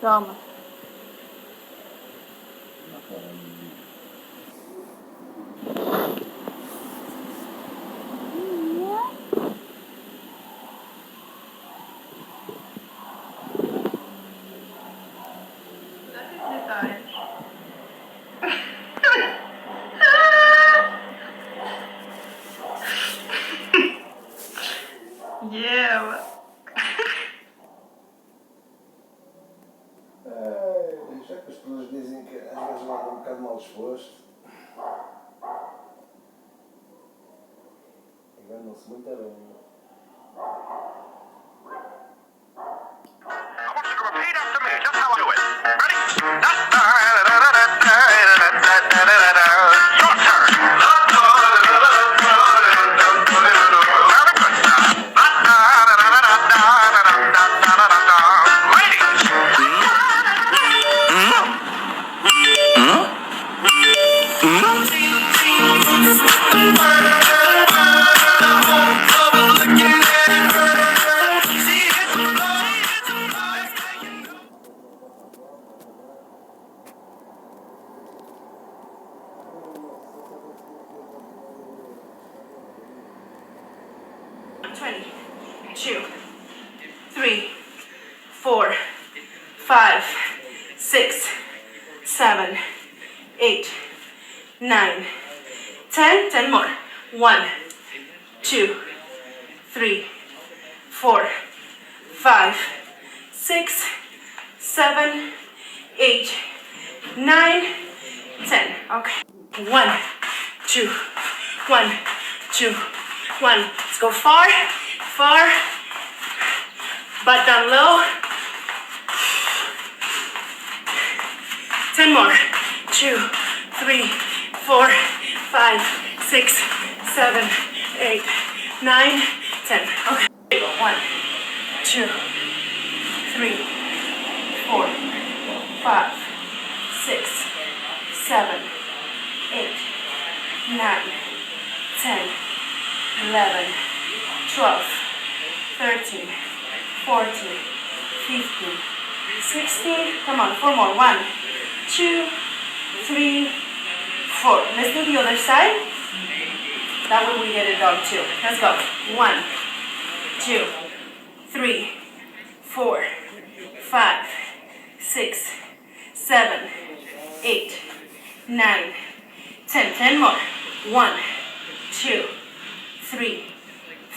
Toma. Yeah. Já que as pessoas dizem que às vezes eu ando um bocado mal disposto. Enganam-se muito bem. Repeat after me, just how I do it. Ready? Your turn. Ladies. 2, 3, 4, 5, 6, 7, 8, 9, 10. 10 more. 1, 2, 3, 4, 5, 6, 7, 8, 9, 10. Okay. 1, 2, 1, 2, 1. Let's go far, far. Butt down low. 10 more. 2, 3, 4, 5, 6, 7, 8, 9, 10. Okay. 1, 2, 3, 4, 5, 6, 7, 8, 9, 10, 11, 12, 13, 14, 15, 16. Come on, 4 more. 1, 2, 3, 4. Let's do the other side. That way we get it done too. Let's go. 1, 2, 3, 4, 5, 6, 7, 8, 9, 10. 10 more. 1, 2, 3,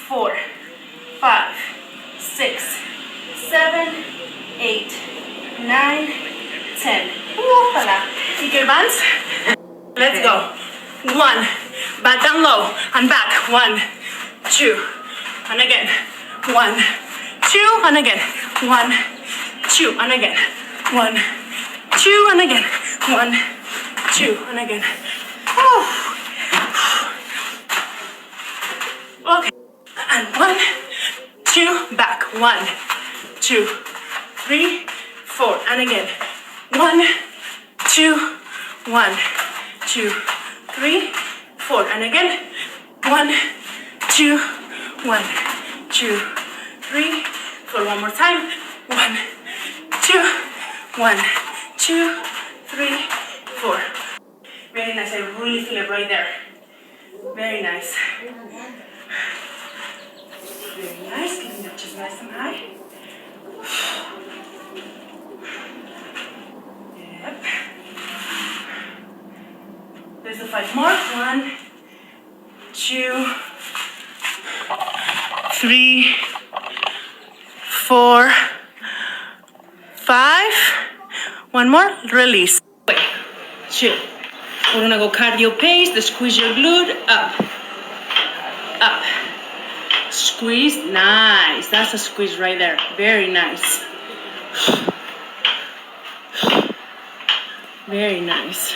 4, 5, 6, 7, 8, 9, 10. Hoopala. You can advance? Let's go. 1, back down low and back. 1, 2, and again. 1, 2, and again. 1, 2, and again. 1, 2, and again. 1, 2, and again. Okay. And 1, 2, back. 1, 2, 3, 4, and again. 1, 2, 1, 2, 3, 4, and again. 1, 2, 1, 2, 3, 4. One more time. 1, 2, 1, 2, 3, 4. Very nice. I really feel it right there. Very nice. Very nice. Keeping that chest nice and high. Yep. There's the 5 more. 1, 2, 3, 4, 5. One more. Release. 2. We're gonna go cardio pace. The squeeze your glute up, up. Squeeze. Nice. That's a squeeze right there. Very nice. Very nice.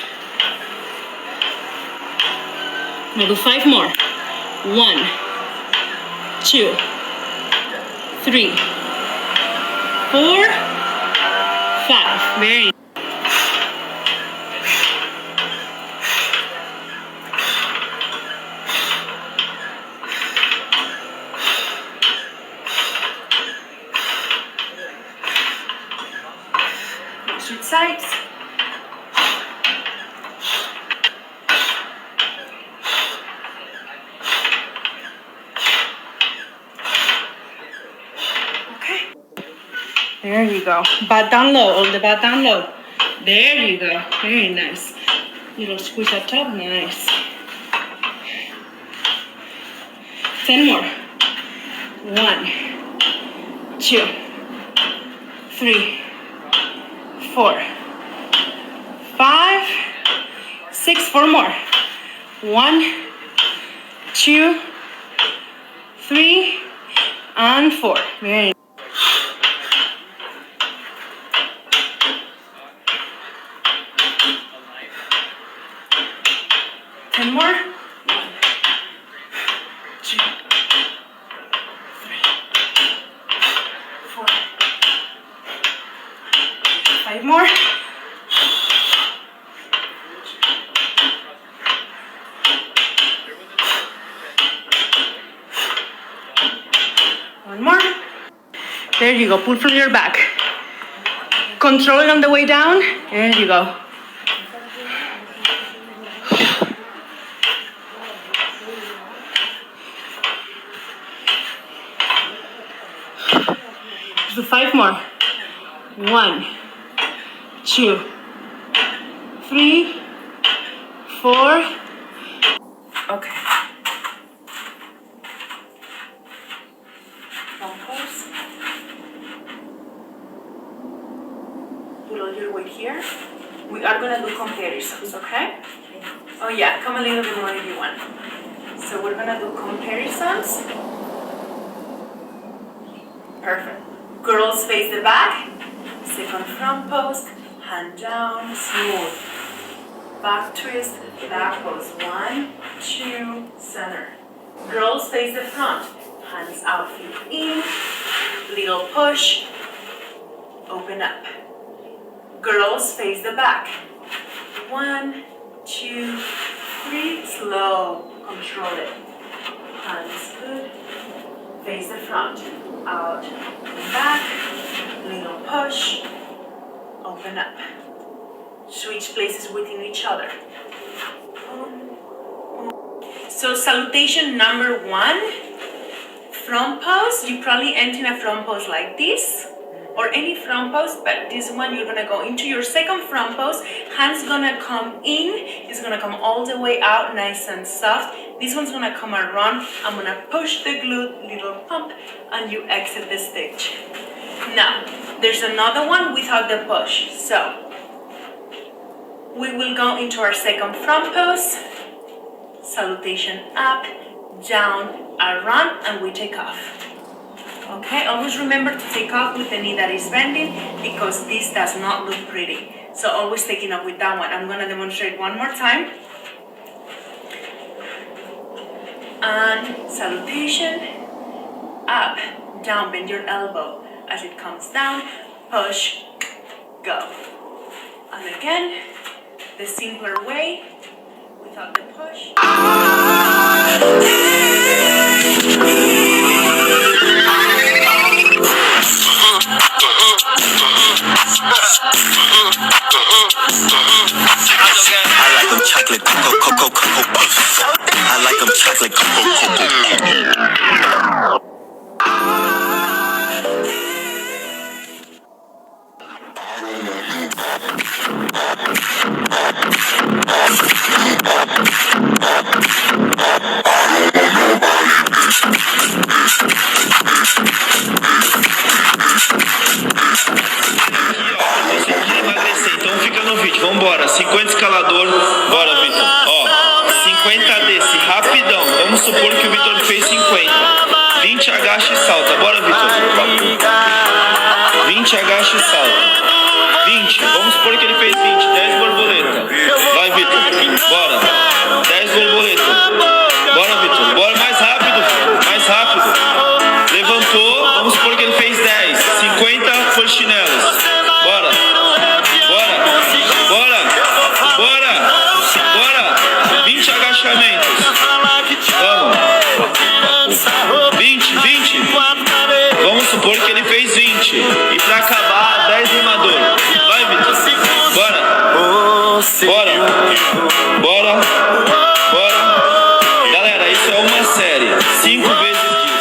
We'll do 5 more. 1, 2, 3, 4, 5. Very nice. sides. Okay. There you go. Butt down low. Hold the butt down low. There you go. Very nice. Little squeeze up top. Nice. 10 more. 1, 2, 3, 4, 5, 6. 4 more. 1, 2, 3, and 4. Very nice. More. 1, 2, 3, 4, 5 more. 1 more. There you go. Pull from your back. Control it on the way down. There you go. Do 5 more. 1, 2, 3, 4. Okay. Pose. Put all your weight here. We are gonna do comparisons, okay? Oh yeah, come a little bit more if you want. So we're gonna do comparisons. Perfect. Girls face the back. Second front pose. Hand down, smooth. Back twist, back pose. 1, 2, center. Girls face the front. Hands out, feet in. Little push. Open up. Girls face the back. 1, 2, 3. Slow. Control it. Hands good. Face the front. Out and back. Little push. Open up. Switch places within each other. So salutation number 1. Front pose. You probably end in a front pose like this. Or any front pose, but this one you're gonna go into your second front pose. Hands gonna come in, it's gonna come all the way out, nice and soft. This one's gonna come around. I'm gonna push the glute, little pump, and you exit the stage. Now, there's another one without the push. So, we will go into our second front pose. Salutation up, down, around, and we take off. Okay, always remember to take off with the knee that is bending because this does not look pretty. So always taking off with that one. I'm gonna demonstrate one more time. And salutation, up, down, bend your elbow. As it comes down, push, go. And again, the simpler way, without the push. I like them chocolate cocoa puffs. I like them chocolate cocoa. Então fica no vídeo, vambora, 50 escalador, bora Vitor, ó, 50 desse, rapidão, vamos supor que o Vitor fez 50, 20 agacha e salta, bora Vitor, 20 agacha e salta, 20, vamos supor que ele fez 20, 10 borboleta, vai Vitor, bora, 10 borboleta, bora Vitor, bora mais rápido, levantou, vamos supor que ele fez 10, 50 polichinelos, bora, 20 agachamentos, vamos, 20, vamos supor que ele fez 20, e pra acabar, Bora. Galera, isso é uma série. 5 vezes disso.